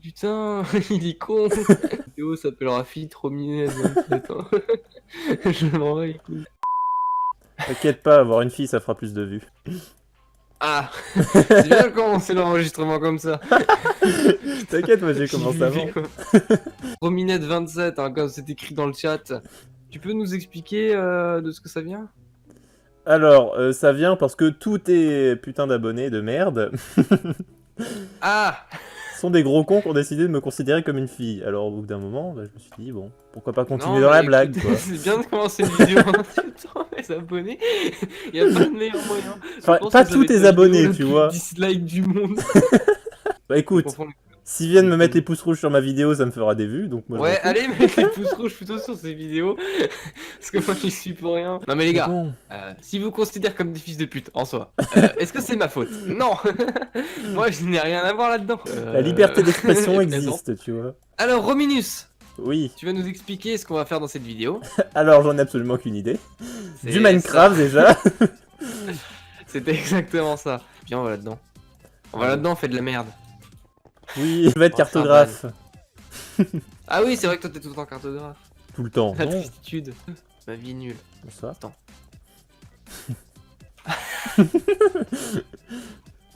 Putain, il est con. La vidéo s'appellera Fille trop mignonne. 27 ans. Je m'en vais, écoute. T'inquiète pas, avoir une fille, ça fera plus de vues. Ah, c'est bien commencer l'enregistrement comme ça. T'inquiète, moi j'ai commencé avant. Rominette 27, hein, comme c'est écrit dans le chat. Tu peux nous expliquer de ce que ça vient? Alors, ça vient parce que tous tes putains d'abonnés de merde Ah, sont des gros cons qui ont décidé de me considérer comme une fille. Alors au bout d'un moment, bah, je me suis dit, bon, pourquoi pas continuer non, dans la mais blague, écoute, quoi. c'est bien de commencer une vidéo en insultant les abonnés. Il y a pas de meilleur moyen. Je Enfin, pense pas que ça tous va être tes la vidéo abonnés, la tu plus vois. dislike du monde. Bah Je écoute, confonds les- s'ils viennent me mettre les pouces rouges sur ma vidéo, ça me fera des vues, donc moi je m'en Ouais, fous. allez, mettez les pouces rouges plutôt sur ces vidéos. Parce que moi, j'y suis pour rien. Non, mais les Mais gars, bon, si vous considérez comme des fils de pute en soi, est-ce que c'est ma faute? Non. Moi, je n'ai rien à voir là-dedans. la liberté d'expression Et présent. existe, tu vois. Alors, Rominus, Oui, tu vas nous expliquer ce qu'on va faire dans cette vidéo. alors j'en ai absolument aucune idée. Du C'est Minecraft ça. déjà. C'était exactement ça. Bien, on va là-dedans. On va Ah là-dedans, on fait de la merde. Oui, je vais être Oh, cartographe. Ah oui, c'est vrai que toi, t'es tout le temps cartographe. Tout le temps. La Non, tristitude. Ma vie nulle. bonsoir. Attends.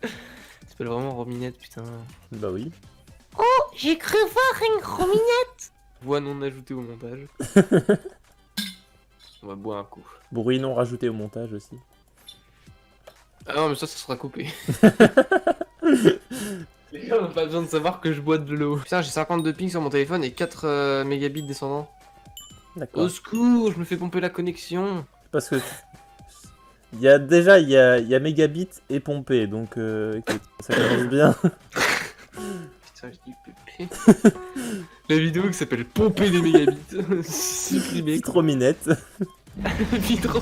Tu s'appelle vraiment Rominette, putain. Bah oui. J'ai cru voir une Rominette. Voix non ajoutée au montage. On va boire un coup. Bruit non rajouté au montage aussi. Ah non, mais ça sera coupé. Les gars, on a pas besoin de savoir que je bois de l'eau. Putain, j'ai 52 pings sur mon téléphone et 4 mégabits descendants. D'accord. Au secours, je me fais pomper la connexion. Parce que il y a déjà il y a mégabit et pompé, donc écoute, ça commence bien. Putain, je dis pépé. La vidéo qui s'appelle Pomper des mégabits. Supprimé. Trop minette. Vitro.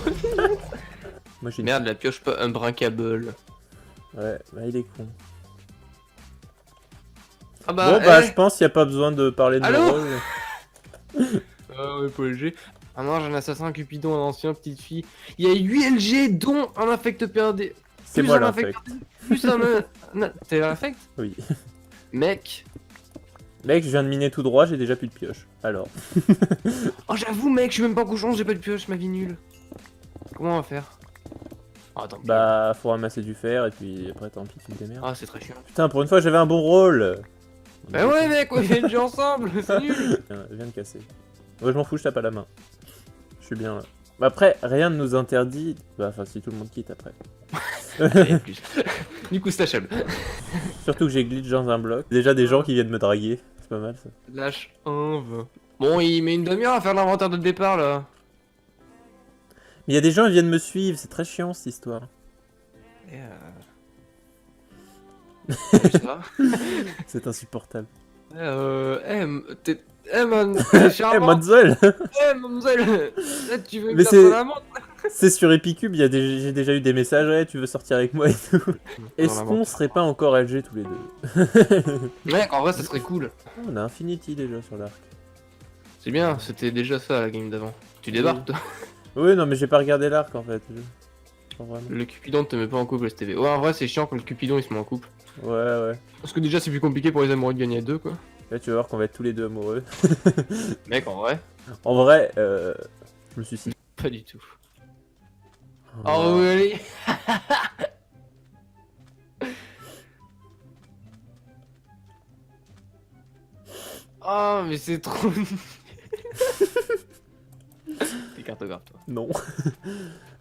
Moi j'ai une... Merde, la pioche pas un brincable. Ouais, bah il est con. Ah bah, Bon bah je pense qu'il n'y a pas besoin de parler de Allô nos rôles. Ah ouais, pas léger. Un ange, un assassin, Cupidon, un ancien, petite fille. Il y a 8 LG, dont un infect PRD. C'est Plus moi un l'infect. Plus un... T'es l'infect? Oui. Mec. Mec, je viens de miner tout droit, j'ai déjà plus de pioche. Alors. Oh, j'avoue, mec, je suis même pas cochon, j'ai pas de pioche, ma vie nulle. Comment on va faire? Oh, attends. Bah faut ramasser du fer et puis après tant pis tu te démerdes. Ah, c'est très chiant. Putain, pour une fois j'avais un bon rôle. Bah ouais, mec, on fait le jeu ensemble, c'est nul. Je viens de casser. Ouais, je m'en fous, je tape à la main. Je suis bien là. Bah après, rien ne nous interdit. Bah, enfin, si tout le monde quitte après. Allez, plus. Du coup, c'est Hachab. Surtout que j'ai glitch dans un bloc. Déjà des gens qui viennent me draguer. C'est pas mal ça. Lâche un vin. Bon, il met une demi-heure à faire l'inventaire de départ là. Mais il y a des gens qui viennent me suivre, c'est très chiant cette histoire. Et ça va. C'est insupportable. T'es... man, Eh, charmant. mademoiselle. Mademoiselle, là, tu veux Mais me c'est- faire la montre? C'est sur Epicube, j'ai déjà eu des messages, ouais, tu veux sortir avec moi et tout. Est-ce la qu'on montre. serait pas encore LG tous les deux? Mec, en vrai, ça serait cool. On a Infinity déjà sur l'arc. C'est bien, c'était déjà ça la game d'avant. Tu débarques, toi. Oui, non, mais j'ai pas regardé l'arc en fait. Pas vraiment. Le Cupidon te met pas en couple, STV. Ouais, en vrai, c'est chiant quand le Cupidon il se met en couple. Ouais, ouais. Parce que déjà, c'est plus compliqué pour les amoureux de gagner à deux, quoi. Là, tu vas voir qu'on va être tous les deux amoureux. Mec, en vrai, En vrai, je me suis dit. pas du tout. Oh, oui, allez. Oh, mais c'est trop... T'es cartographe, toi. Non. Pas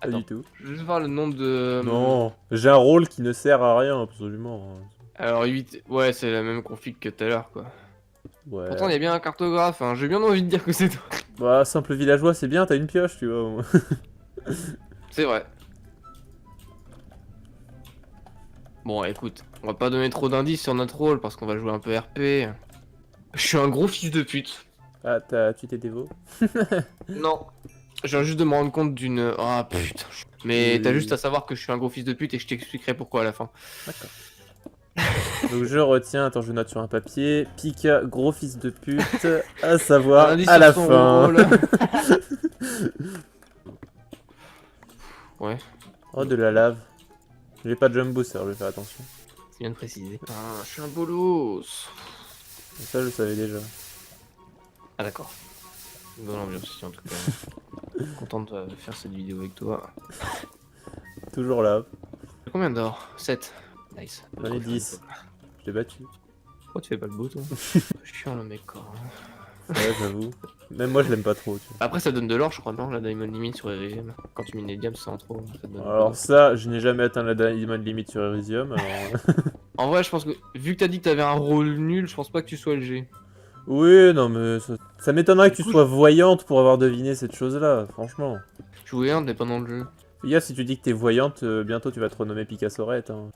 Attends, du tout. je veux juste voir le nombre de... Non, j'ai un rôle qui ne sert à rien, absolument. Alors 8, ouais, c'est la même config que tout à l'heure, quoi. Ouais. Pourtant, il y a bien un cartographe, hein. J'ai bien envie de dire que c'est toi. Bah, simple villageois, c'est bien, t'as une pioche, tu vois. au moins. C'est vrai. Bon, écoute, on va pas donner trop d'indices sur notre rôle parce qu'on va jouer un peu RP. Je suis un gros fils de pute. Ah, tu t'es dévo? Non. Je viens juste de me rendre compte d'une... Ah putain. Mais Oui. t'as juste à savoir que je suis un gros fils de pute et je t'expliquerai pourquoi à la fin. D'accord. Donc je retiens, attends, je note sur un papier. Pika, gros fils de pute, à savoir Un indice à sur la son fin. rôle. Ouais, Oh, de la lave. J'ai pas de jump boost, alors je vais faire attention. c'est bien de préciser. Ah, je suis un bolos. Ça, je le savais déjà. Ah d'accord. Bonne ambiance ici en tout cas. Content de faire cette vidéo avec toi. Toujours là. Combien d'or? 7. Nice. J'en ai 10. Je l'ai battu. Pourquoi tu fais pas le beau toi? Chiant le mec quoi. Ouais, j'avoue. Même moi, je l'aime pas trop. Tu vois. Après ça donne de l'or je crois non la diamond limit sur Elysium. Quand tu mines les diams c'est en trop. Ça donne Alors ça, je n'ai jamais atteint la diamond limite sur Elysium. Alors... En vrai je pense que vu que t'as dit que t'avais un rôle nul, je pense pas que tu sois LG. Oui, non, mais ça m'étonnerait que tu Du coup, sois voyante pour avoir deviné cette chose-là, franchement. Tu jouais un n'est pas dans le jeu. Fais gaffe, si tu dis que t'es voyante, bientôt tu vas te renommer Picassorette. Hein.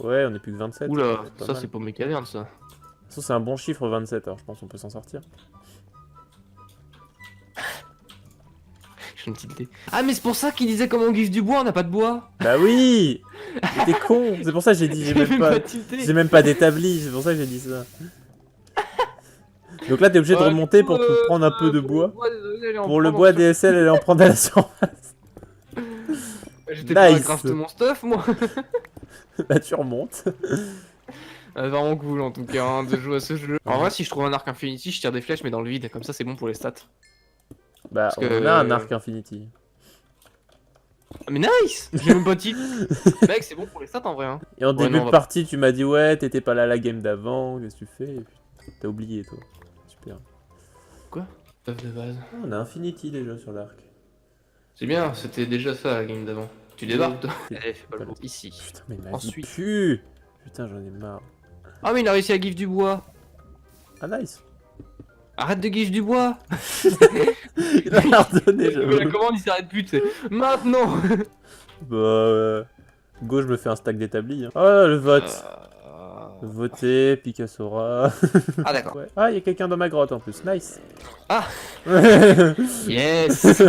Ouais, on est plus que 27. Oula, pas ça mal. c'est pour mes cavernes ça. Ça, c'est un bon chiffre 27, alors je pense qu'on peut s'en sortir. Je suis une petite idée. Ah mais c'est pour ça qu'il disait comment on guise du bois, on n'a pas de bois. Bah oui. T'es con. C'est pour ça que j'ai dit, j'ai même pas d'établi, c'est pour ça que j'ai dit ça. Donc là, t'es obligé de remonter pour te prendre un peu de bois. Pour le bois DSL, elle en prendre à la surface. J'étais pas à Nice. craft mon stuff moi. Là, tu remontes. Vraiment cool en tout cas hein, de jouer à ce jeu. En vrai si je trouve un arc infinity, je tire des flèches mais dans le vide, comme ça c'est bon pour les stats. Bah, Parce que- on a un arc infinity. Ah, mais nice. J'ai même pas dit. Mec c'est bon pour les stats en vrai hein. Et en Ouais, début non, on de va- partie, tu m'as dit, ouais, t'étais pas là à la game d'avant, qu'est-ce que tu fais? Et puis, t'as oublié, toi. Super. Stuff de base. Ah, on a infinity déjà sur l'arc. C'est bien, c'était déjà ça la game d'avant. Tu débarques toi. C'est- Allez, fais pas le beau. Ici. Putain, mais ma Ensuite. vie pue. Putain, j'en ai marre. Ah mais il a réussi à give du bois. Ah, nice. Arrête de give du bois. Il a pardonné, Mais la j'avoue. commande il s'arrête plus, c'est maintenant. Bah, go, je me fais un stack d'établi. Hein. Oh, le vote. Voter, Picassora. Ah d'accord. Ouais. Ah, il y a quelqu'un dans ma grotte en plus. Nice. Ah. C'est Yes.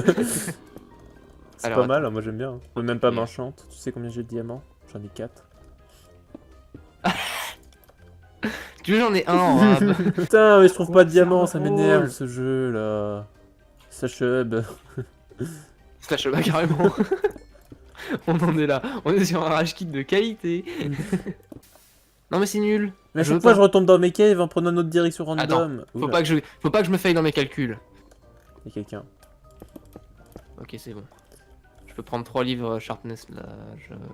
Alors, pas mal, hein, moi j'aime bien. Je peux même pas Ok. m'enchante. Tu sais combien j'ai de diamants? J'en ai 4. Tu veux j'en ai un en rab. Putain, mais je trouve pas de Oh, diamants, c'est ça un m'énerve rôle. ce jeu là. Sachub. Slash bas carrément. On en est là. On est sur un rage kit de qualité. Non mais c'est nul. Mais à Je chaque veux fois, pas. je retombe dans mes caves en prenant une autre direction random. Attends, Faut Oula, pas que je me faille dans mes calculs. il y a quelqu'un. Ok c'est bon. Je peux prendre 3 livres sharpness là,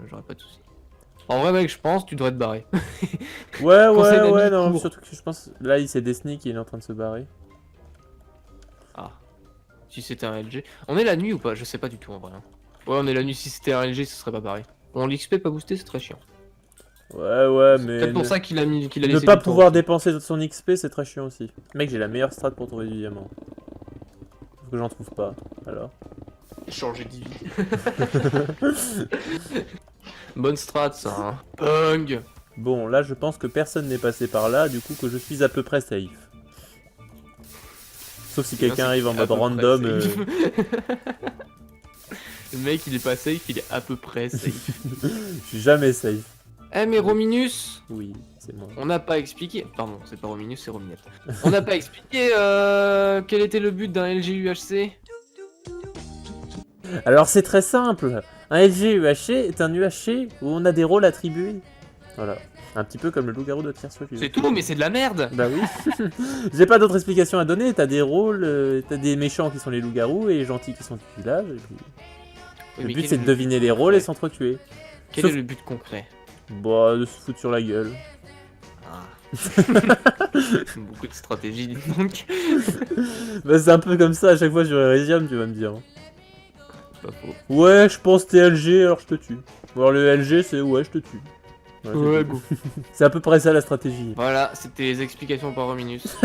j'aurais pas de soucis. En vrai mec je pense tu devrais te barrer. Ouais, Quand c'est la ouais, nuit, non, cours. surtout que je pense. Là, il s'est des sneaks et il est en train de se barrer. Ah. Si c'était un LG. On est la nuit ou pas? Je sais pas du tout en vrai. Hein. Ouais on est la nuit, si c'était un LG ce serait pas pareil. Bon l'XP pas boosté c'est très chiant. Ouais, C'est mais. peut-être pour ça qu'il a mis qu'il a Ne laissé pas du temps pouvoir aussi. dépenser son XP, c'est très chiant aussi. Mec, j'ai la meilleure strat pour trouver du diamant. Sauf que j'en trouve pas. Alors. Changer de vie. Bonne strat ça hein. Bung. Bon, là, je pense que personne n'est passé par là, du coup, que je suis à peu près safe. Sauf si quelqu'un c'est arrive en à mode peu près random. safe. Le mec il est pas safe, il est à peu près safe. Je suis jamais safe. Eh mais Rominus, Oui, c'est moi. on n'a pas expliqué. Pardon, c'est pas Rominus, c'est Rominette. On n'a pas expliqué quel était le but d'un LG UHC. Alors, c'est très simple. Un LG UHC est un UHC où on a des rôles attribués. Voilà. Un petit peu comme le loup-garou de Tears of War. C'est tout, mais c'est de la merde. Bah oui. J'ai pas d'autres explications à donner. T'as des rôles, t'as des méchants qui sont les loups-garous et les gentils qui sont du village. Et puis... Oui, le mais but quel c'est est de le deviner but les rôles et concret s'entretuer. Quel Sauf- est le but concret? Bah, de se foutre sur la gueule. Ah. Beaucoup de stratégie, dis donc. Bah, c'est un peu comme ça à chaque fois sur Elysium, tu vas me dire. Pas faux. Ouais, je pense t'es LG, alors je te tue. Ou alors le LG, c'est ouais, je te tue. Voilà, c'est Ouais, tout. go. C'est à peu près ça la stratégie. Voilà, c'était les explications par Rominus.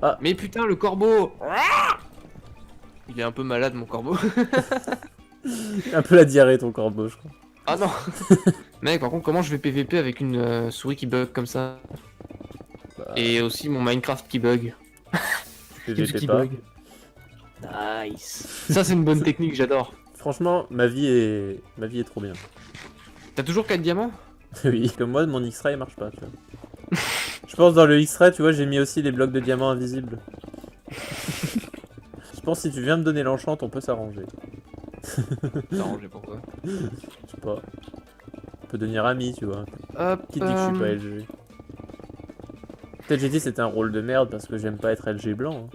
Ah. Mais putain, le corbeau. Il est un peu malade, mon corbeau. Un peu la diarrhée ton corbeau, je crois. Ah non. Mec, par contre, comment je vais PVP avec une souris qui bug comme ça? Bah, Et aussi mon Minecraft qui bug. tu Qui PVP pas. bug. Nice. Ça, c'est une bonne technique, j'adore. Franchement, ma vie est trop bien. T'as toujours 4 diamants? Oui, comme moi, mon X-ray marche pas, tu vois. Je pense dans le X-ray, tu vois, j'ai mis aussi les blocs de diamants invisibles. Je pense si tu viens me donner l'enchant, on peut s'arranger. T'as arrangé pourquoi? Je sais pas. peut devenir ami, tu vois. Hop, Qui dit que je suis pas LG? Peut-être j'ai dit c'était un rôle de merde parce que j'aime pas être LG blanc.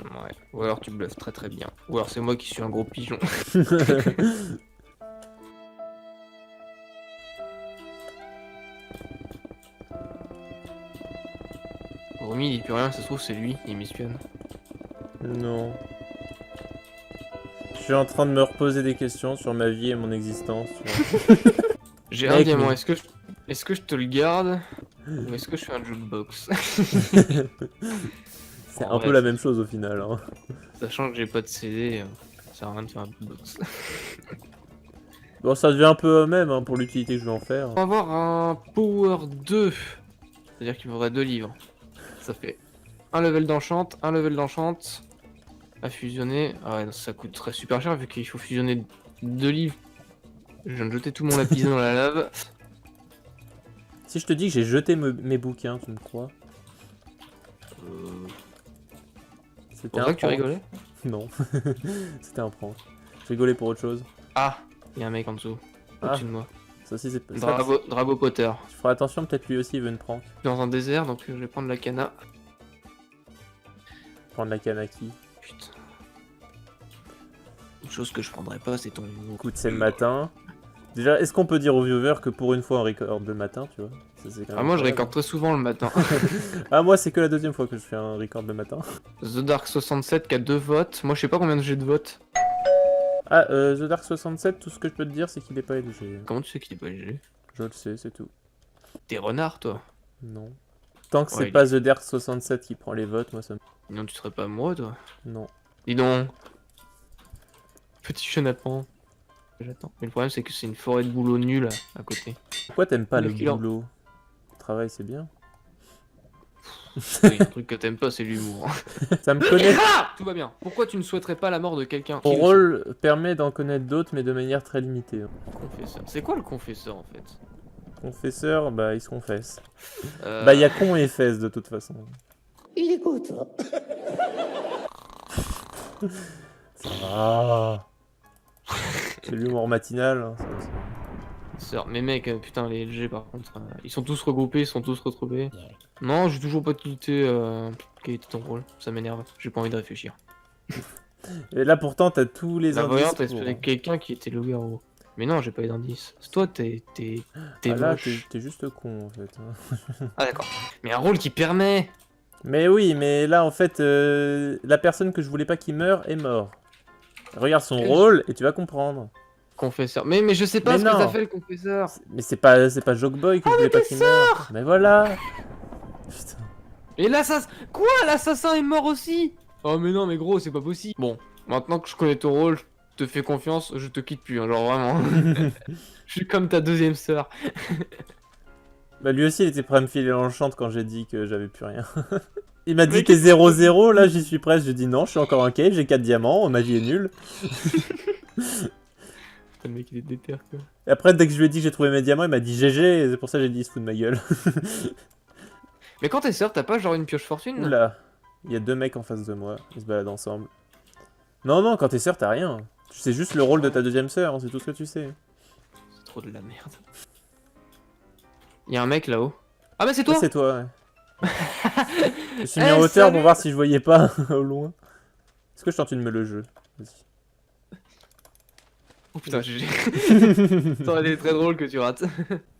Ouais, ou alors tu bluffes très très bien. Ou alors c'est moi qui suis un gros pigeon. Romy il dit plus rien, ça se trouve c'est lui, il m'espionne. Non. Je suis en train de me reposer des questions sur ma vie et mon existence. Tu vois. J'ai Mec, un diamant, mais- est-ce que je te le garde ou est-ce que je fais un jukebox? C'est En un peu vrai, la même chose au final. Hein. Sachant que j'ai pas de CD, ça sert à rien de faire un jukebox. Bon, ça devient un peu même hein, pour l'utilité que je vais en faire. On va avoir un Power 2. C'est-à-dire qu'il me faudrait 2 livres. Ça fait un level d'enchant, un level d'enchant à fusionner. Ah ouais, ça coûterait super cher vu qu'il faut fusionner 2 livres. Je viens de jeter tout mon lapis dans la lave. Si je te dis que j'ai jeté mes bouquins, tu me crois? C'était Pour un ça que tu prank. rigolais? Non. C'était un prank. Je rigolais pour autre chose. Ah, il y a un mec en dessous. Ah. Au-dessus de moi. Ça aussi, c'est ça, Drago Potter. tu feras attention, peut-être lui aussi il veut une prank. Dans un désert, donc je vais prendre la cana. Prendre la Kanaki. Putain. Une chose que je prendrais pas, c'est ton. Écoute, c'est le matin. Déjà, est-ce qu'on peut dire aux viewers que pour une fois on record le matin, tu vois? Ça, c'est quand même Ah, moi je incroyable. récorde très souvent le matin. Ah, moi c'est que la deuxième fois que je fais un record le matin. The Dark 67 qui a 2 votes. Moi je sais pas combien j'ai de votes. Ah, The Dark 67, tout ce que je peux te dire c'est qu'il est pas LG. Comment tu sais qu'il est pas léger? Je le sais, c'est tout. T'es renard toi. Non. Tant que c'est Ouais, pas The Dark 67 qui prend les votes, moi ça me... Sinon tu serais pas amoureux toi. Non. Dis donc. Petit chenapan. J'attends. Mais le problème c'est que c'est une forêt de boulot nulle à côté. Pourquoi t'aimes pas le Le killer. boulot? Le travail c'est bien. Oui, un truc que t'aimes pas c'est l'humour. Ça me connaît. Ah tout va bien. Pourquoi tu ne souhaiterais pas la mort de quelqu'un? Mon rôle permet d'en connaître d'autres mais de manière très limitée. Confesseur. C'est quoi le confesseur en fait? Confesseur, bah il se confesse. Euh, Bah y'a con et fesses de toute façon. Il écoute. Ça va. C'est l'humour matinal. Hein, ça aussi. Sœur. Mais mec, putain, les LG par contre, ils sont tous regroupés, ils sont tous retrouvés. Non, j'ai toujours pas tilté quel était ton rôle, ça m'énerve, j'ai pas envie de réfléchir. Et là pourtant t'as tous les La indices voyante a pour- espéré quelqu'un qui était loup-garou. Mais non, j'ai pas eu d'indice. C'est toi, t'es Ah là, moche. t'es juste con en fait. Hein. Ah d'accord. Mais un rôle qui permet. Mais oui, mais là en fait, la personne que je voulais pas qu'il meure est mort. Regarde son Quel- rôle et tu vas comprendre. Confesseur. Mais je sais pas Mais ce que non. ça fait le confesseur. Mais c'est pas Jokeboy que je voulais pas qu'il meure. Mais voilà. Putain. Et l'assassin. Quoi? L'assassin est mort aussi? Oh mais non, mais gros, c'est pas possible. Bon, maintenant que je connais ton rôle, je te fais confiance, je te quitte plus, hein, genre vraiment. Je suis comme ta deuxième sœur. Bah lui aussi il était prêt à me filer l'enchante quand j'ai dit que j'avais plus rien. Il m'a dit Mais t'es 0-0, là j'y suis presque, j'ai dit non, je suis encore un cave, j'ai 4 diamants, ma vie est nulle. Putain, le mec il est déter quoi. Et après dès que je lui ai dit que j'ai trouvé mes diamants, il m'a dit GG, et c'est pour ça que j'ai dit il se fout de ma gueule. Mais quand t'es sœur, t'as pas genre une pioche fortune? Oula, il y a 2 mecs en face de moi, ils se baladent ensemble. Non, non, quand t'es sœur, t'as rien. Tu sais juste le rôle de ta deuxième sœur, hein, c'est tout ce que tu sais. C'est trop de la merde. Y'a un mec là-haut. Ah bah c'est toi! Ah, c'est toi, ouais. Je suis mis Eh, en hauteur salut. pour voir si je voyais pas au loin. Est-ce que je tente une me le jeu? Vas-y. Oh putain, GG. Ça aurait été très drôle que tu rates.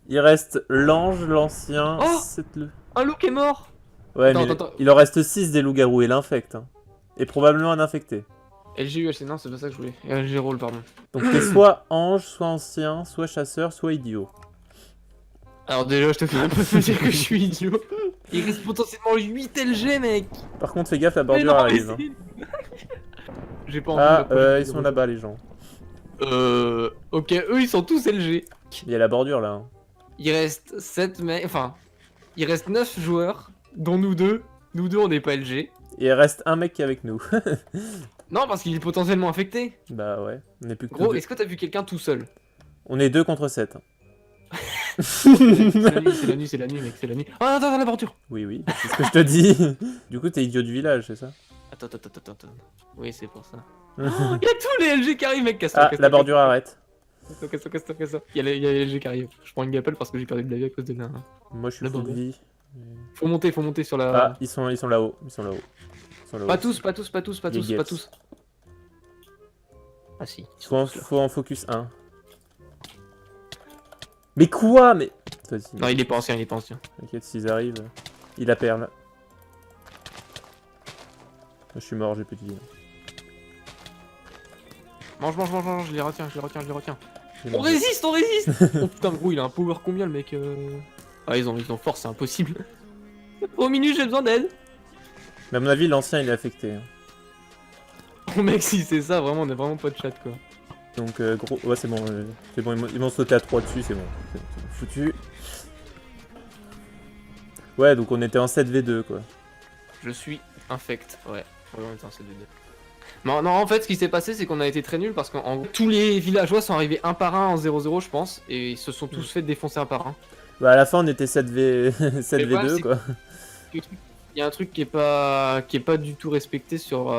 Il reste l'ange, l'ancien, Oh le... Un loup qui est mort! Ouais, Attends, mais attends. il en reste 6 des loups-garous et l'infecte. Hein. Et probablement un infecté. LGUHC, non, c'est pas ça que je voulais. LG roll, pardon. Donc t'es soit ange, soit ancien, soit chasseur, soit idiot. Alors déjà, je te fais un peu me dire que je suis idiot. Il reste potentiellement 8 LG, mec! Par contre, fais gaffe, la Mais bordure non, arrive. mais Hein. J'ai pas envie Ah, de m'approcher ils sont là-bas, les gens. Ok, eux, ils sont tous LG. Il y a la bordure, là. Hein. Il reste 7 mecs, enfin, il reste 9 joueurs, dont nous deux. Nous deux, on n'est pas LG. Et il reste un mec qui est avec nous. Non, parce qu'il est potentiellement infecté. Bah ouais, on est plus que Gros, deux. est-ce que t'as vu quelqu'un tout seul? On est 2 contre 7. C'est la nuit, c'est la nuit, c'est la nuit, mec, c'est la nuit. Ah, attends, la bordure. Oui, oui, c'est ce que je te dis. Du coup, t'es idiot du village, c'est ça? Attends. Oui, c'est pour ça. Oh, il y a tous les LG qui arrivent, mec, casse-toi, Ah, casse-toi, la bordure arrête. Casse-toi. Il y a LG qui arrive. Je prends une gapelle parce que j'ai perdu de la vie à cause de la... Moi, je suis Le full bordel. vie. Faut monter sur la... Ah, ils sont là-haut. Ils sont là-haut. Pas tous. Ah si. Ils sont tous là. Faut en focus 1. Mais quoi? Mais... Vas-y. Non, il est pas ancien. T'inquiète, s'ils arrivent... Il a perle. Je suis mort, j'ai plus de vie. Mange, je les retiens. J'ai On mangé. résiste Oh putain, gros, il a un power combien le mec Ah, ils ont force, c'est impossible. Au minute, j'ai besoin d'aide. Mais à mon avis, l'ancien, il est affecté. Hein. Oh mec, si c'est ça, vraiment, on est vraiment pas de chat, quoi. Donc, gros... Ouais, c'est bon, ils m'ont sauté à 3 dessus, c'est bon. C'est foutu. Ouais, donc on était en 7v2, quoi. Je suis infect, ouais. Ouais, on était en CDD. Non, en fait, ce qui s'est passé, c'est qu'on a été très nuls parce qu'en gros, tous les villageois sont arrivés un par un en 0-0, je pense, et ils se sont tous fait défoncer un par un. Bah, à la fin, on était 7v... 7v2, c'est- quoi. Il y a un truc qui est pas du tout respecté sur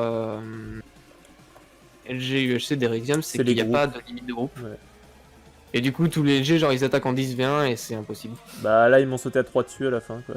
LG UHC d'Eridium, c'est C'est qu'il n'y les a groupes. pas de limite de groupe. Ouais. Et du coup, tous les LG, genre, ils attaquent en 10v1 et c'est impossible. Bah, là, ils m'ont sauté à 3 dessus à la fin, quoi.